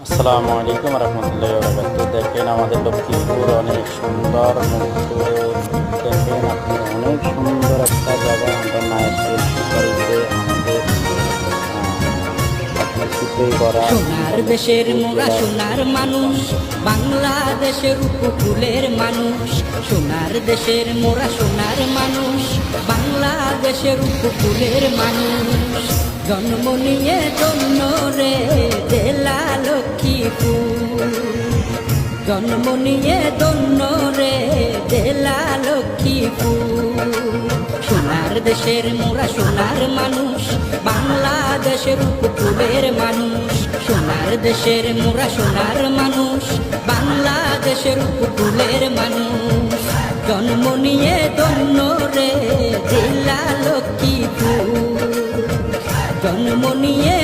আসসালামু আলাইকুম রহমতুল্লাহি ওয়া বারাকাতুহু। দেখেন আমাদের লক্ষ্মীপুর অনেক সুন্দর মুক্ত। দেখেন আপনি অনেক সুন্দর একটা জায়গা। আমরা নায়কের সুপারিতে আমাদের আপনার সুপেই করা সোনার দেশের মোরা সোনার মানুষ, বাংলাদেশের উপকূলের মানুষ। সোনার দেশের মোরা সোনার মানুষ, বাংলাদেশের উপকূলের মানুষ। জন্ম নিয়ে জন্ম রে জেলা লক্ষ্মীপুর, জন্ম নিয়ে জন্ম রে জেলা লক্ষ্মীপুর। সোনার দেশের মোরা সোনার মানুষ, বাংলাদেশের উপকূলের মানুষ। সোনার দেশের মোরা সোনার মানুষ, বাংলাদেশের উপকূলের মানুষ। জন্ম নিয়ে ধন্য রে জেলা লক্ষ্মীপুর, জন্ম নিয়ে